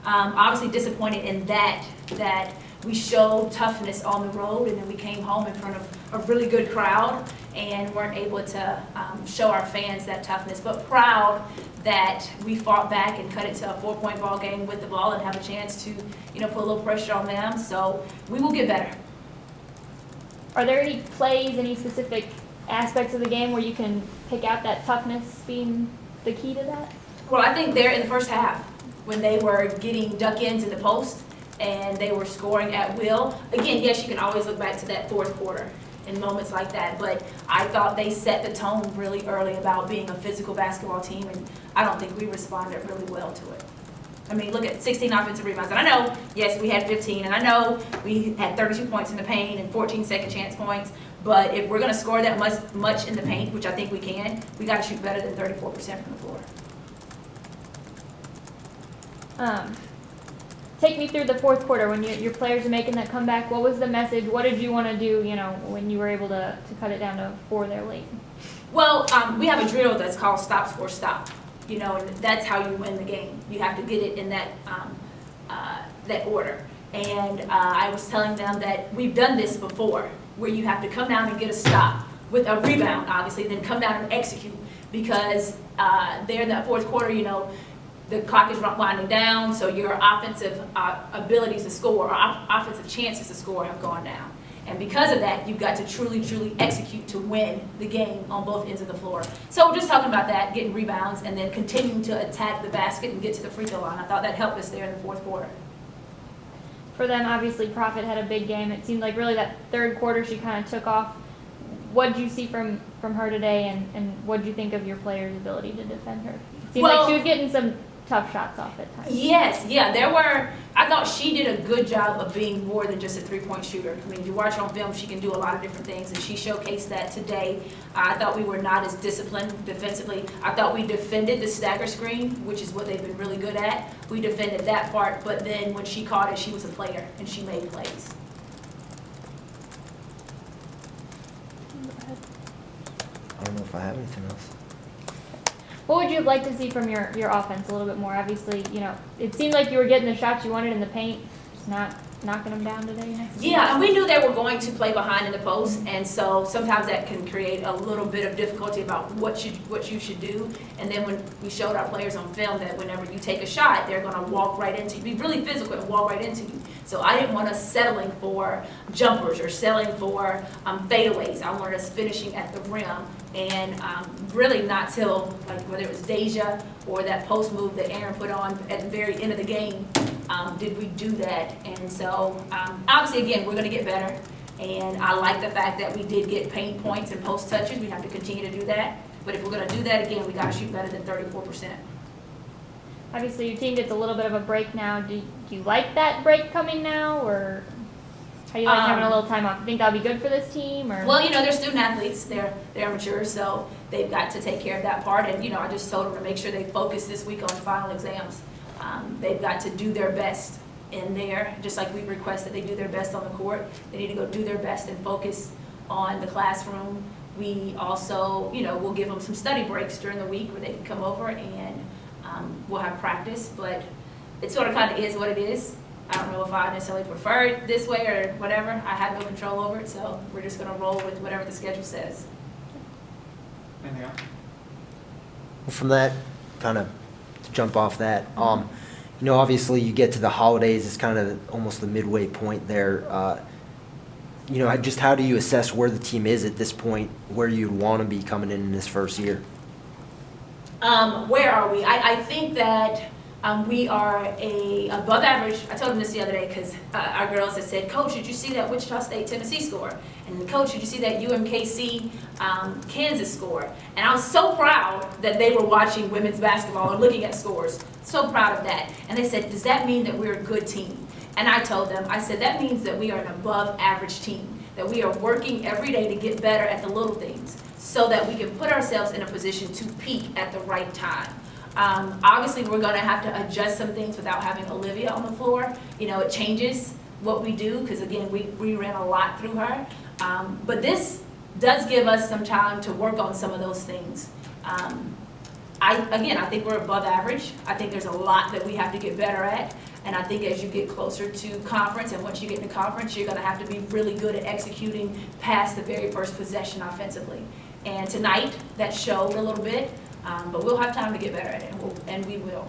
Obviously disappointed in that we showed toughness on the road, and then we came home in front of a really good crowd and weren't able to show our fans that toughness. But proud that we fought back and cut it to a 4-point ball game with the ball and have a chance to, put a little pressure on them. So we will get better. Are there any plays, any specific aspects of the game where you can pick out that toughness being the key to that? Well, I think there in the first half, when they were getting duck-ins in the post and they were scoring at will. Again, yes, you can always look back to that fourth quarter in moments like that, but I thought they set the tone really early about being a physical basketball team, and I don't think we responded really well to it. I mean, look at 16 offensive rebounds. And I know, yes, we had 15, and I know we had 32 points in the paint and 14 second chance points, but if we're going to score that much in the paint, which I think we can, we got to shoot better than 34% from the floor. Take me through the fourth quarter when your players are making that comeback. What was the message? What did you want to do, when you were able to cut it down to 4 there late? Well, we have a drill that's called stop, score, stop. And that's how you win the game. You have to get it in that order. And I was telling them that we've done this before, where you have to come down and get a stop with a rebound, obviously, then come down and execute. Because there in that fourth quarter, the clock is winding down, so your offensive abilities to score, or offensive chances to score have gone down. And because of that, you've got to truly, truly execute to win the game on both ends of the floor. So we're just talking about that, getting rebounds, and then continuing to attack the basket and get to the free throw line. I thought that helped us there in the fourth quarter. For them, obviously, Prophet had a big game. It seemed like really that third quarter she kind of took off. What did you see from her today, and what did you think of your players' ability to defend her? It seemed like she was getting some tough shots off at times. Yes, I thought she did a good job of being more than just a three-point shooter. I mean, you watch her on film, she can do a lot of different things, and she showcased that today. I thought we were not as disciplined defensively. I thought we defended the stagger screen, which is what they've been really good at. We defended that part, but then when she caught it, she was a player, and she made plays. I don't know if I have anything else. What would you like to see from your offense a little bit more? Obviously, it seemed like you were getting the shots you wanted in the paint, just not knocking them down today. Yeah, and we knew they were going to play behind in the post, and so sometimes that can create a little bit of difficulty about what you should do. And then when we showed our players on film that whenever you take a shot, they're going to walk right into you, be really physical and walk right into you. So I didn't want us settling for jumpers or settling for fadeaways. I wanted us finishing at the rim, and really not till whether it was Deja or that post move that Aaron put on at the very end of the game did we do that. And so obviously, again, we're going to get better, and I like the fact that we did get paint points and post touches. We have to continue to do that, but if we're going to do that again, we got to shoot better than 34%. Obviously, your team gets a little bit of a break now. Do you like that break coming now, or how do you like having a little time off? You think that'll be good for this team? Or? Well, they're student athletes. They're amateurs, so they've got to take care of that part. And, I just told them to make sure they focus this week on final exams. They've got to do their best in there, just like we request that they do their best on the court. They need to go do their best and focus on the classroom. We also, we'll give them some study breaks during the week where they can come over and we'll have practice. But it sort of kind of is what it is. I don't know if I necessarily prefer it this way or whatever. I have no control over it, so we're just going to roll with whatever the schedule says. Anything else? Well, from that, kind of to jump off that, obviously you get to the holidays, it's kind of almost the midway point there. Just how do you assess where the team is at this point, where you'd want to be coming in this first year? Where are we? I think that we are above average. I told them this the other day because our girls had said, Coach, did you see that Wichita State-Tennessee score? And Coach, did you see that UMKC Kansas score? And I was so proud that they were watching women's basketball and looking at scores. So proud of that. And they said, does that mean that we're a good team? And I told them, I said, that means that we are an above average team, that we are working every day to get better at the little things so that we can put ourselves in a position to peak at the right time. Obviously, we're going to have to adjust some things without having Olivia on the floor. It changes what we do because, again, we ran a lot through her. But this does give us some time to work on some of those things. I think we're above average. I think there's a lot that we have to get better at. And I think as you get closer to conference, and once you get into conference, you're going to have to be really good at executing past the very first possession offensively. And tonight, that showed a little bit, but we'll have time to get better at it, and we will.